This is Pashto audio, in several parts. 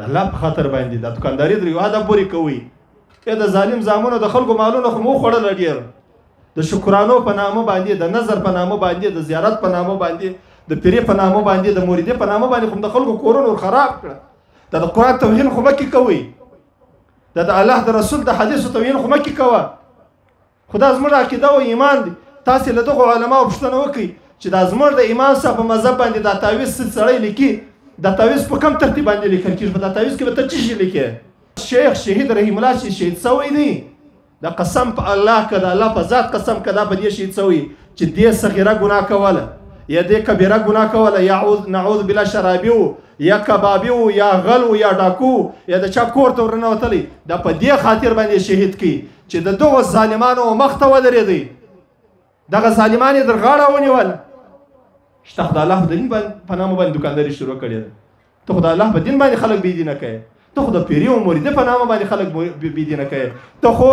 د الله په خاطر باندې د دکانداري در یو حده پورې کوئ د ظالم زامنو د خلکو مالونه خو مو خوړل ډېر د شکرانو په نامه باندې د نظر په نامه باندې د زیارت په نامه باندې د پیرې په نامه باندې د مریدې په نامه باندې خو د خلکو کورونه خراب کړه د قرآن توهین خو مکې کوئ د الله د رسول د حدیثو توهین خو مکې کوه خدا زموږ عقیده او ایمان دی تاسې له دغو علماو پوښتنه وکړئ چې دا زموږ د امام صاحب په مذهب باندې دا تعویض سړی لیکي دا تعویض په کوم ترتیب باندې لیکل کېږي په دا تعویض کې به ته څه شي لیکې شیخ شهید رحیم الله چې شهید سوی دی دا قسم په الله که د الله په ذات قسم که دا په دې شهید سوی چې دې صغیره ګناه کوله یا دې کبیره ګناه کوله یا نعوذ بالله شرابي و یا کبابي و یا غل و یا ډاکو یا د چا کور ته ورننوتلی دا په دې خاطر باندې شهید کړي چې د دغو ظالمانو مخ ته ودرېدی دغه ظالمان یې در غاړه ونیول شته خو د الله په دین په نامه باندې دوکانداري شروع کړې ده ته خو د الله په دین باندې خلک بېدینه کوې ته خو د پیري او مریدې په نامه باندې خلک بېدینه کوې ته خو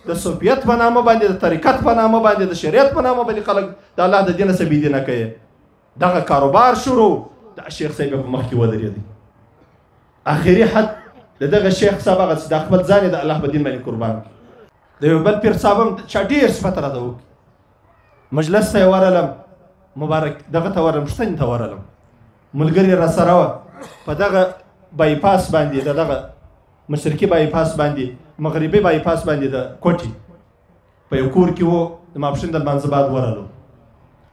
د صوفیت په نامه باندې د طریقت په نامه باندې د شریعت په نامه باندې خلک د الله د دینه څخه بېدینه کوې دغه کاروبار شروع د شیخ صاحب په مخ کې ودرېدی آخري حد د دغه شیخ صاحب هغه چې د خپل ځان د الله په دین باندې قربان کړي د یو بل پیر صاحب هم چا ډېر صفت راته وکړي مجلس ته یې ورغلم مبارک دغه ته ورغلم پوښتنې ته ورغلم ملګري راسره وه په دغه بایپاس باندې د دغه مشرقي بایپاس باندې مغربي بایپاس باندې د کوټې په یو کور کې و د ماپښین د لمانځه بعد ورغلو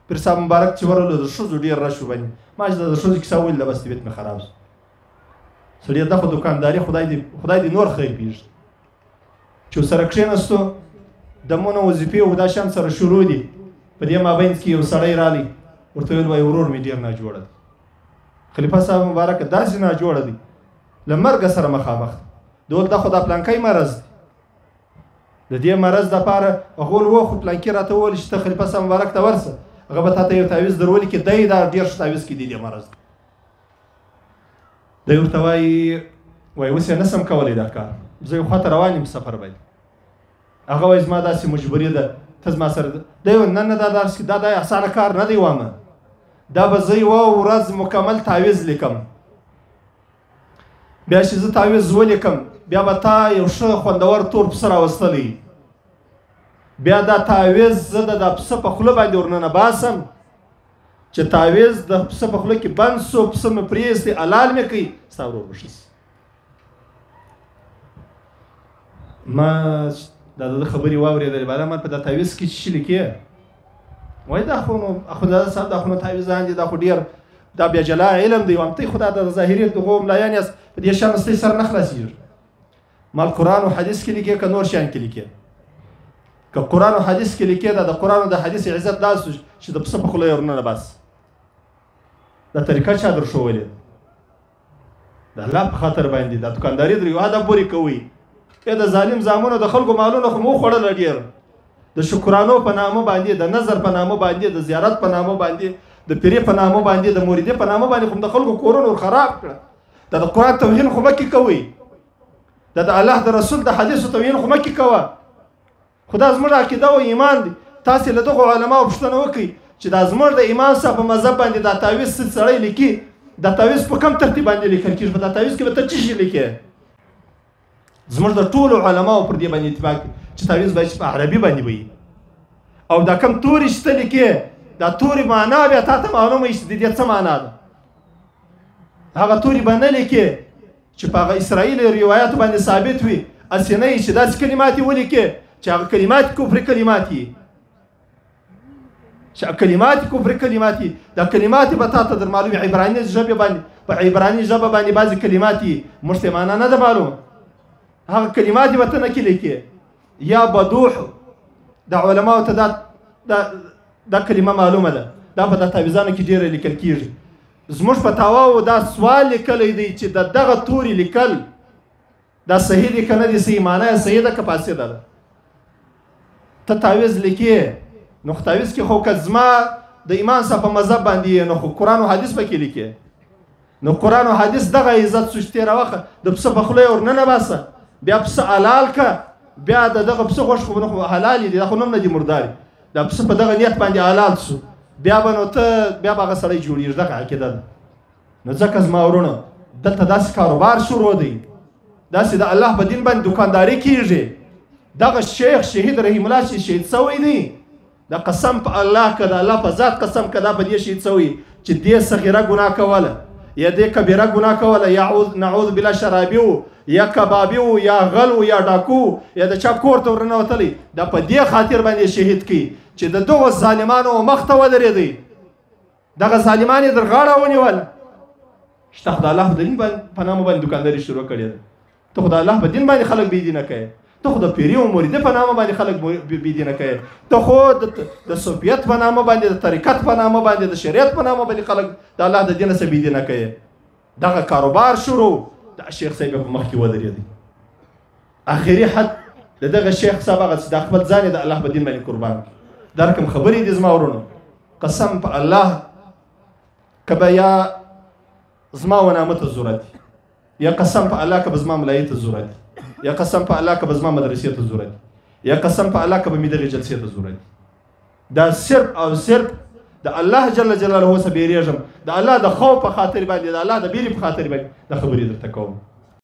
پیر صاحب مبارک چې ورغلو د ښځو ډېر رش و باندې ما چې د ښځو کیسه وویل بس طبیعت مې خراب شو سړي دا خو دوکانداري خدای دې نور خیر پېږدي چې سره کښېناستو دمونه وظیفې او دا شیان سره شروع دي په دې مابینځ کې یو سړی رالی ورته ویل وایي ورور مې ډېر ناجوړه دی خلیفه صاحب مبارک داسې ناجوړه دی له مرګه سره مخامخ دی دا خو دا پلانکی مرض دی د دې مرض دپاره هغه وویل خو پلانکي راته وویل چې ته خلیفه صاحب مبارک ته ورسه هغه به تا ته یو تعویض در ولیکي دی دا ډېر ښه تعویض کې دی دې مرض دی ورته وایي اوس یې نسم کولی دا کار زه یو خواته روان یم سفر باندې هغه وایي زما داسې مجبوري ده ته زما سره دی ویل نه دا دا اسانه کار نه دی وامه دا به زه یوه ورځ مکمل تعویض لیکم بیا چې زه تعویض ولیکم بیا به تا یو ښه خوندور تور پسه راوستلی بیا دا تعویض زه د پسه په خوله باندې ورننه باسم چې تعویض د پسه په خوله کې بند سو پسه مې پرېیستی حلال مې کوي ستا ورور به ښه شي ما دا د خبرې واورېدلې بالا ما په دا تعویض کې څه شي لیکې وایي دا خو نو اخندزاده صاحب دا خو نو تعویضان دي دا خو ډېر دا بیا جلا علم دی وایم ته خو دا د ظاهري دغو ملایان یاست په دې شیانو ستاسې سره نه خلاصېږي ما قرآن و حدیث کې لیکې که نور شیان کې لیکې که قرآن و حدیث کې لیکې دا د قرآن و د حدیث عزت داسې چې د پسه په خوله یې ورننه بس دا طریقه چا در ښوولې د الله په خاطر باندې دا دوکانداري در یو حده پورې کوئ د ظالم زامنو د خلکو مالونه خو مو خوړله ډېر د شکرانو په نامه باندې د نظر په نامه باندې د زیارت په نامه باندې د پیرې په نامه باندې د مریدې په نامه باندې خو د خلکو کورونه خراب کړه د قرآن توهین خو مکې کوئ د الله د رسول د حدیثو توهین خو مکې کوه خدا زموږ عقیده او ایمان دی تاسې له دغو علماو پوښتنه وکړئ چې دا زموږ د امام صاحب په مذهب باندې دا تعویض سړی لیکي دا تعویض په کوم ترتیب باندې لیکل کېږي په دا تعویض کې به ته څه شي لیکې زموږ د ټولو علماو پر دې باندې اتفاق دی چې تعویض باید په عربي باندې وي او دا کوم تورې چې ته لیکې دا تورې معنا بیا تا ته معلومه وي چې د دې څه معنا ده هغه تورې به نه لیکې چې په هغه اسرائیلي روایاتو باندې ثابت وي هسې نه چې داسې کلمات یې ولیکې چې هغه کلمات کفري کلمات وي چې کلمات کفري کلمات وي دا کلمات به تا ته در معلومې عبراني ژبې باندې په عبراني ژبه باندې بعضې کلمات وي موږ ته معنا نه ده معلومه هغه کلمات به ته نه کې لیکې یا بدوح د علماو ته دا کلمه معلومه ده دا په د تعویضانو کې ډېره لیکل کېږي زموږ په تاواو دا سوال لیکلی دی چې د دغه تورې لیکل دا صحیح دی که نه دی صحیح معنا یې صحیح ده که فاسده ده ته تعویض لیکې نو خو تعویض کې خو که زما د امام صاحب په مذهب باندې نو خو قرآن و حدیث پکې لیکې نو قرآن و حدیث دغه عزت سو چې تېره وخت د پسه په خوله یې ورننه باسه بیا پسه حلال که بیا د دغه پسه غوښ خو نو حلال دي دا خو نوم نه دي مرداري دا پسه په دغه نیت باندې حلال سو بیا به نو ته بیا به هغه سړی جوړېږي دغه عقیده ده نو ځکه زما ورونه دلته داسې کاروبار شروع دی، داسې د الله په دین باندې دکانداري کیږي. دغه شیخ شهید رحیم الله چې شهید شوی دی، د قسم په الله که د الله په ذات قسم که دا په دې شهید شوی چې دې صغیره ګناه کوله یا دې کبیره ګناه کوله، یا نعوذ بالله شرابي و یا کبابي و یا غل و یا ډاکو یا د چا کور ته ورننوتلی، دا په دې خاطر باندې شهید کی چې د دغو ظالمانو مخ ته ودرېدی، دغه ظالمان یې در غاړه ونیول. شته خو د الله په دین په نامه باندې دکانداري شروع کړې ده. ته خو د الله په دین باندې خلک بېدینه کوې، ته خو د پیري او مریده په نامه باندې خلک بېدینه کوې، ته خو د صوفیت په نامه باندې، د طریقت په نامه باندې، د شریعت په نامه باندې خلک د الله د دین څخه بېدینه کوې. دغه کاروبار شروع د شیخ صاحب په مخ کې ودرېدی. آخري حد د دغه شیخ صاحب هغه چې د خپل ځان د الله په دین باندې قربان. دا رقم خبرې دي زما ورونو، قسم په الله که به یا زما ونامه ته ضرورت دی، یا قسم په الله که به زما ملایې ته ضرورت دی، یا قسم په الله که به زما مدرسې ته ضرورت دی، یا قسم په الله که به مې دغې جلسې ته ضرورت دی. دا صرف او صرف د الله جل جلاله څخه بیریږم، د الله د خوف په خاطر باندې، د الله د بیرې په خاطر باندې دا خبرې درته کوم.